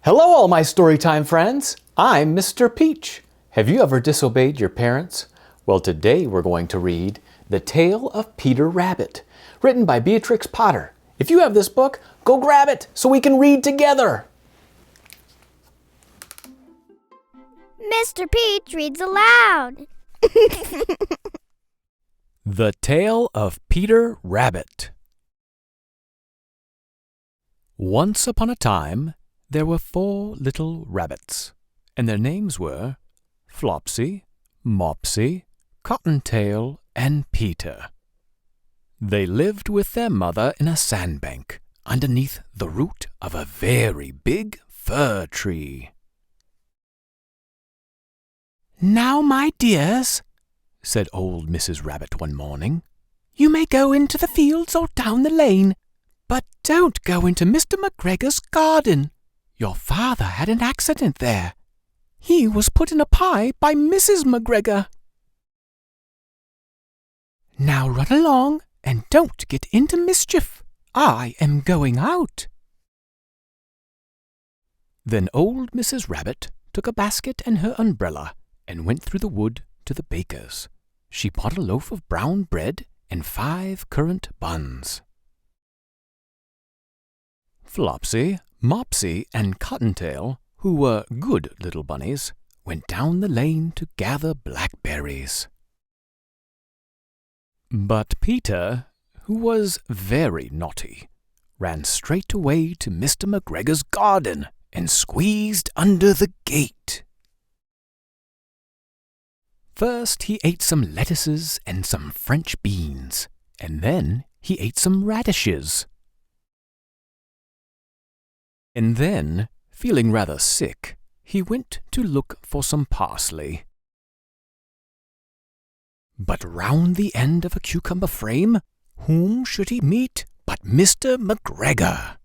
Hello all my storytime friends, I'm Mr. Peach. Have you ever disobeyed your parents? Well, today we're going to read The Tale of Peter Rabbit, written by Beatrix Potter. If you have this book, go grab it so we can read together. Mr. Peach reads aloud. The Tale of Peter Rabbit. Once upon a time, there were 4 little rabbits, and their names were Flopsy, Mopsy, Cottontail, and Peter. They lived with their mother in a sandbank underneath the root of a very big fir tree. "Now, my dears," said old Mrs. Rabbit one morning, "you may go into the fields or down the lane, but don't go into Mr. McGregor's garden. Your father had an accident there. He was put in a pie by Mrs. McGregor. Now run along and don't get into mischief. I am going out." Then old Mrs. Rabbit took a basket and her umbrella and went through the wood to the baker's. She bought a loaf of brown bread and 5 currant buns. Flopsy, Mopsy, and Cottontail, who were good little bunnies, went down the lane to gather blackberries. But Peter, who was very naughty, ran straight away to Mr. McGregor's garden and squeezed under the gate. First he ate some lettuces and some French beans, and then he ate some radishes. And then, feeling rather sick, he went to look for some parsley. But round the end of a cucumber frame, whom should he meet but Mr. McGregor?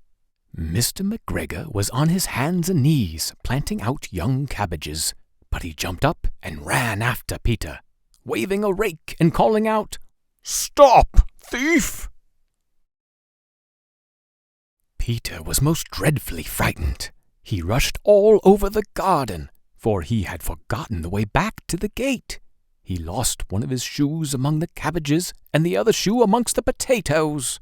Mr. McGregor was on his hands and knees planting out young cabbages, but he jumped up and ran after Peter, waving a rake and calling out, "Stop, thief!" Peter was most dreadfully frightened. He rushed all over the garden, for he had forgotten the way back to the gate. He lost one of his shoes among the cabbages and the other shoe amongst the potatoes.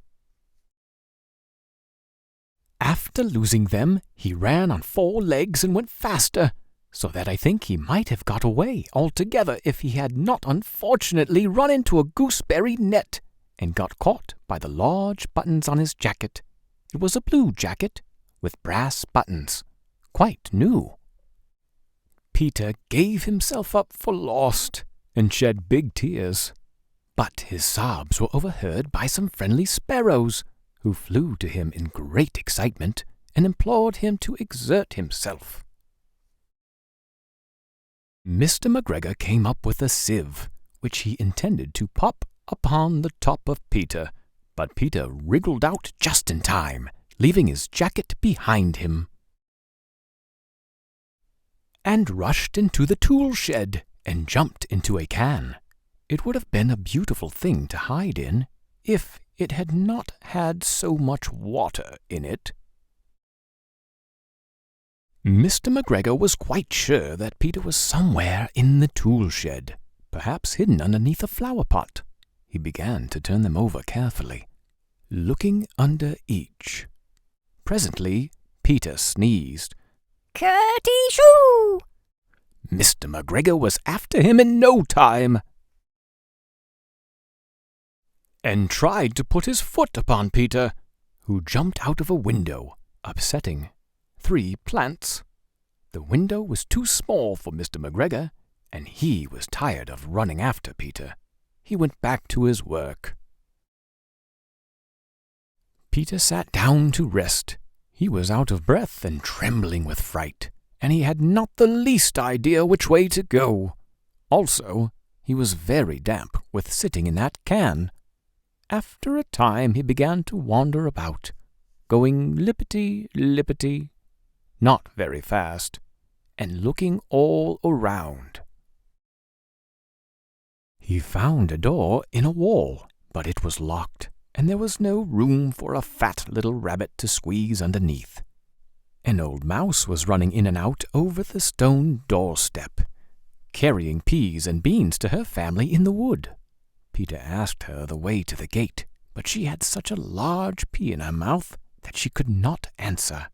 After losing them, he ran on 4 legs and went faster, so that I think he might have got away altogether if he had not unfortunately run into a gooseberry net and got caught by the large buttons on his jacket. It was a blue jacket with brass buttons, quite new. Peter gave himself up for lost and shed big tears, but his sobs were overheard by some friendly sparrows, who flew to him in great excitement and implored him to exert himself. Mr. McGregor came up with a sieve, which he intended to pop upon the top of Peter, but Peter wriggled out just in time, leaving his jacket behind him, and rushed into the tool shed and jumped into a can. It would have been a beautiful thing to hide in if it had not had so much water in it. Mr. McGregor was quite sure that Peter was somewhere in the tool shed, perhaps hidden underneath a flower pot. He began to turn them over carefully, looking under each. Presently, Peter sneezed. "Curty-shoo!" Mr. McGregor was after him in no time, and tried to put his foot upon Peter, who jumped out of a window, upsetting 3 plants. The window was too small for Mr. McGregor, and he was tired of running after Peter. He went back to his work. Peter sat down to rest. He was out of breath and trembling with fright, and he had not the least idea which way to go. Also, he was very damp with sitting in that can. After a time he began to wander about, going lippity-lippity, not very fast, and looking all around. He found a door in a wall, but it was locked, and there was no room for a fat little rabbit to squeeze underneath. An old mouse was running in and out over the stone doorstep, carrying peas and beans to her family in the wood. Peter asked her the way to the gate, but she had such a large pea in her mouth that she could not answer.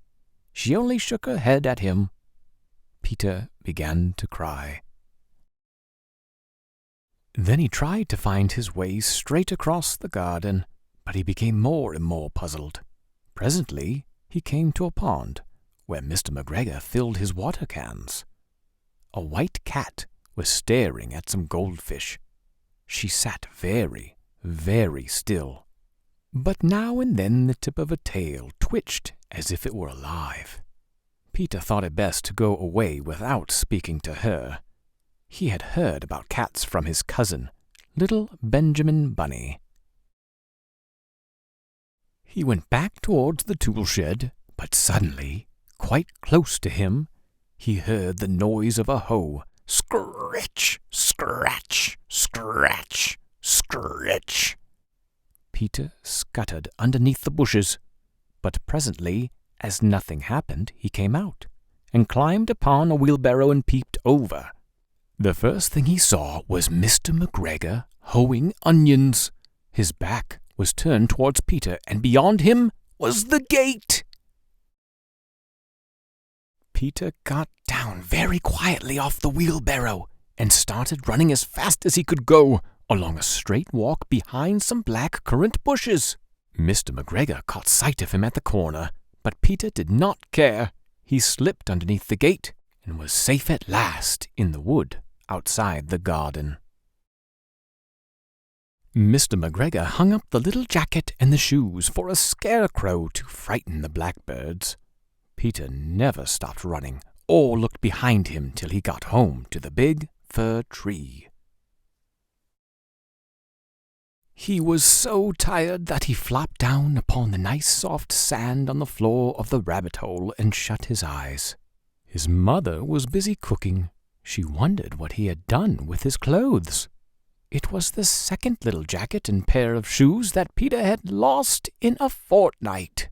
She only shook her head at him. Peter began to cry. Then he tried to find his way straight across the garden, but he became more and more puzzled. Presently he came to a pond, where Mr. McGregor filled his water cans. A white cat was staring at some goldfish. She sat very, very still, but now and then the tip of a tail twitched as if it were alive. Peter thought it best to go away without speaking to her. He had heard about cats from his cousin, little Benjamin Bunny. He went back towards the tool shed, but suddenly, quite close to him, he heard the noise of a hoe. Scratch, scratch, scratch, scratch. Peter scuttered underneath the bushes, but presently, as nothing happened, he came out, and climbed upon a wheelbarrow and peeped over. The first thing he saw was Mr. McGregor hoeing onions. His back was turned towards Peter, and beyond him was the gate. Peter got down very quietly off the wheelbarrow and started running as fast as he could go along a straight walk behind some black currant bushes. Mr. McGregor caught sight of him at the corner, but Peter did not care. He slipped underneath the gate and was safe at last in the wood outside the garden. Mr. McGregor hung up the little jacket and the shoes for a scarecrow to frighten the blackbirds. Peter never stopped running or looked behind him till he got home to the big fir tree. He was so tired that he flopped down upon the nice soft sand on the floor of the rabbit hole and shut his eyes. His mother was busy cooking. She wondered what he had done with his clothes. It was the second little jacket and pair of shoes that Peter had lost in a fortnight.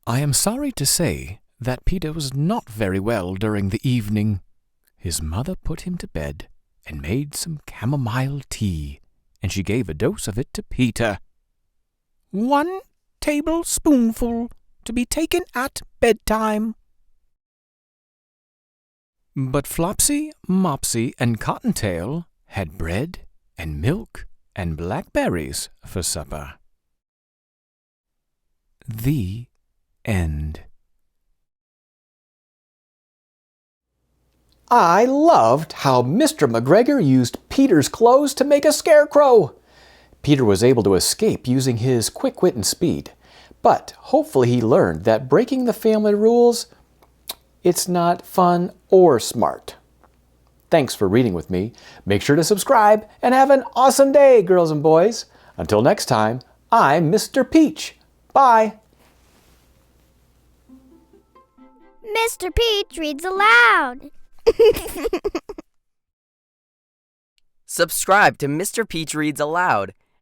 I am sorry to say that Peter was not very well during the evening. His mother put him to bed and made some chamomile tea, and she gave a dose of it to Peter. 1 tablespoonful to be taken at bedtime. But Flopsy, Mopsy, and Cottontail had bread and milk and blackberries for supper. The end. I loved how Mr. McGregor used Peter's clothes to make a scarecrow. Peter was able to escape using his quick wit and speed, but hopefully he learned that breaking the family rules, it's not fun or smart. Thanks for reading with me. Make sure to subscribe and have an awesome day, girls and boys. Until next time, I'm Mr. Peach. Bye. Mr. Peach reads aloud. Subscribe to Mr. Peach Reads Aloud